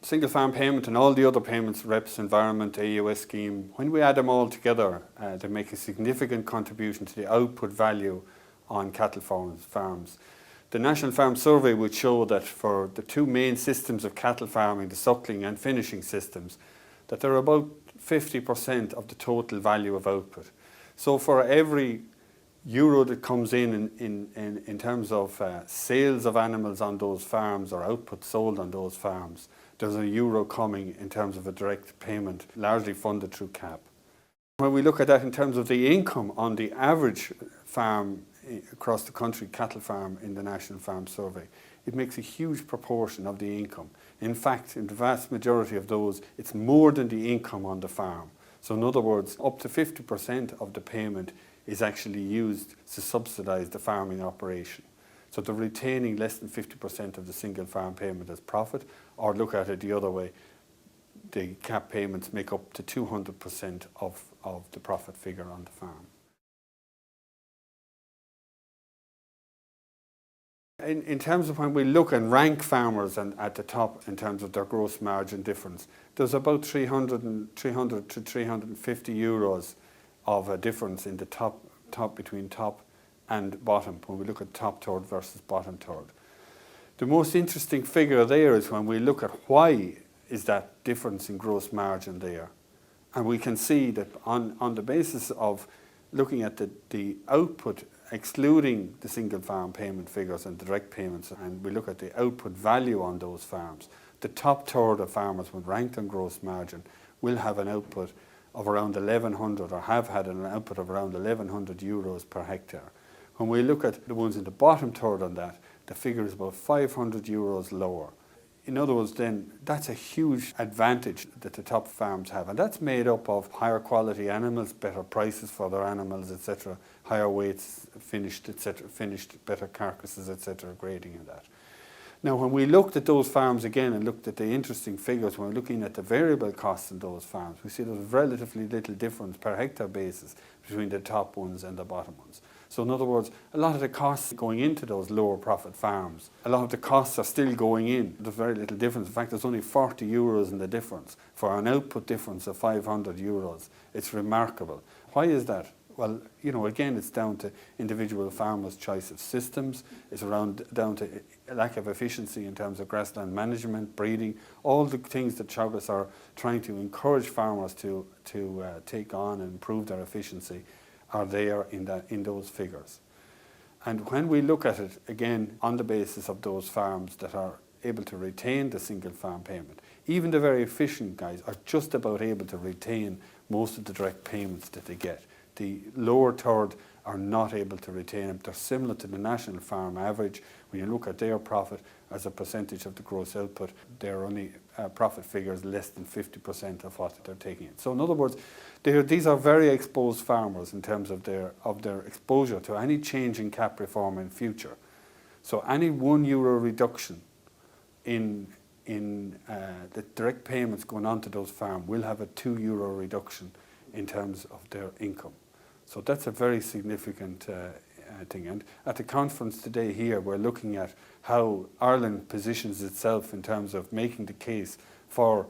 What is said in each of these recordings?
single farm payment and all the other payments, REPS, environment, AUS scheme, when we add them all together, they make a significant contribution to the output value on cattle farms. The National Farm Survey would show that for the two main systems of cattle farming, the suckling and finishing systems, that they're about 50% of the total value of output. So for every euro that comes in terms of sales of animals on those farms or output sold on those farms, there's a euro coming in terms of a direct payment, largely funded through CAP. When we look at that in terms of the income on the average farm across the country, cattle farm in the National Farm Survey, it makes a huge proportion of the income. In fact, in the vast majority of those, it's more than the income on the farm. So in other words, up to 50% of the payment is actually used to subsidise the farming operation. So they're retaining less than 50% of the single farm payment as profit, or look at it the other way, the CAP payments make up to 200% of the profit figure on the farm. In terms of when we look and rank farmers and at the top in terms of their gross margin difference, there's about 300 to 350 euros of a difference in the top between top and bottom when we look at top third versus bottom third. The most interesting figure there is when we look at why is that difference in gross margin there. And we can see that on the basis of looking at the output excluding the single farm payment figures and direct payments, and we look at the output value on those farms, the top third of farmers when ranked on gross margin will have an output of around 1,100 or have had an output of around 1,100 euros per hectare. When we look at the ones in the bottom third on that, the figure is about 500 euros lower. In other words, then, that's a huge advantage that the top farms have. And that's made up of higher quality animals, better prices for their animals, etc., higher weights, finished, etc., finished, better carcasses, etc., grading and that. Now, when we looked at those farms again and looked at the interesting figures, when we're looking at the variable costs in those farms, we see there's relatively little difference per hectare basis between the top ones and the bottom ones. So in other words, a lot of the costs going into those lower profit farms, a lot of the costs are still going in. There's very little difference. In fact, there's only 40 euros in the difference. For an output difference of 500 euros, it's remarkable. Why is that? Well, you know, again, it's down to individual farmers' choice of systems. It's down to lack of efficiency in terms of grassland management, breeding, all the things that Teagasc are trying to encourage farmers to take on and improve their efficiency are there in those figures. And when we look at it, again, on the basis of those farms that are able to retain the single farm payment, even the very efficient guys are just about able to retain most of the direct payments that they get. The lower third are not able to retain them. They're similar to the national farm average. When you look at their profit as a percentage of the gross output, their only profit figures less than 50% of what they're taking in. So in other words, these are very exposed farmers in terms of their exposure to any change in CAP reform in future. So any €1 reduction in the direct payments going on to those farms will have a €2 reduction in terms of their income. So that's a very significant thing. And at the conference today here, we're looking at how Ireland positions itself in terms of making the case for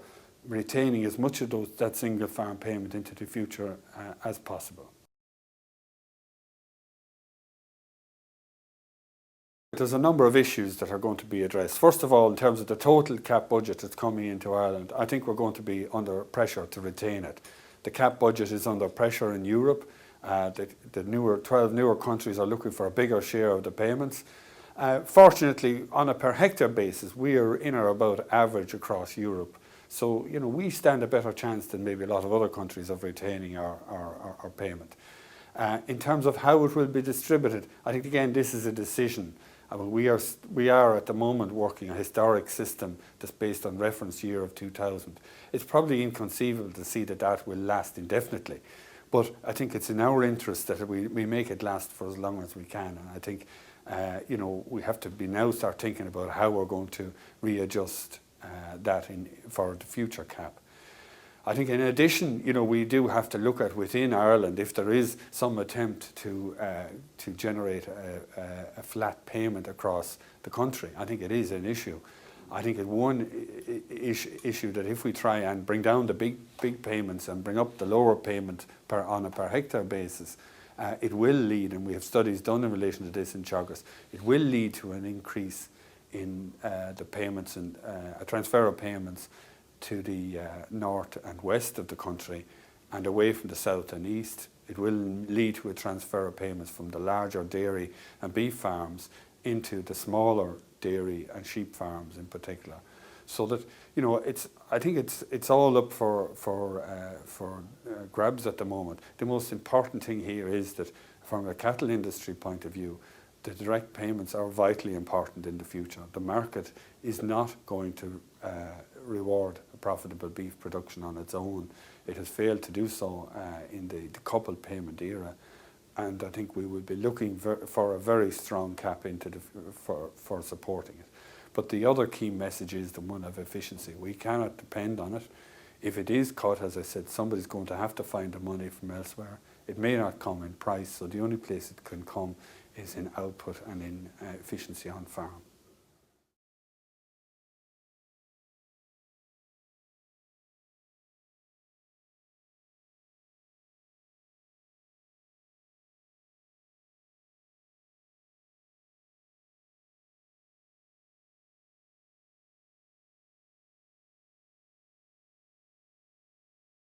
retaining as much of that single farm payment into the future as possible. There's a number of issues that are going to be addressed. First of all, in terms of the total CAP budget that's coming into Ireland, I think we're going to be under pressure to retain it. The CAP budget is under pressure in Europe. The 12 newer countries are looking for a bigger share of the payments. Fortunately, on a per hectare basis, we are in or about average across Europe. So, you know, we stand a better chance than maybe a lot of other countries of retaining our payment. In terms of how it will be distributed, I think, again, this is a decision. I mean, we are at the moment working a historic system that's based on reference year of 2000. It's probably inconceivable to see that will last indefinitely. But I think it's in our interest that we make it last for as long as we can. And I think, you know, we have to now start thinking about how we're going to readjust that for the future CAP. I think in addition, you know, we do have to look at within Ireland if there is some attempt to generate a flat payment across the country. I think it is an issue. I think one issue that if we try and bring down the big payments and bring up the lower payment on a per hectare basis, it will lead, and we have studies done in relation to this in Teagasc, it will lead to an increase in the payments and a transfer of payments to the north and west of the country and away from the south and east. It will lead to a transfer of payments from the larger dairy and beef farms into the smaller dairy and sheep farms in particular. So that, you know, I think it's all up for grabs at the moment. The most important thing here is that from a cattle industry point of view, the direct payments are vitally important in the future. The market is not going to reward a profitable beef production on its own. It has failed to do so in the coupled payment era, and I think we will be looking for a very strong cap into for supporting it. But the other key message is the one of efficiency. We cannot depend on it. If it is cut, as I said, somebody's going to have to find the money from elsewhere. It may not come in price, so the only place it can come is in output and in efficiency on farm.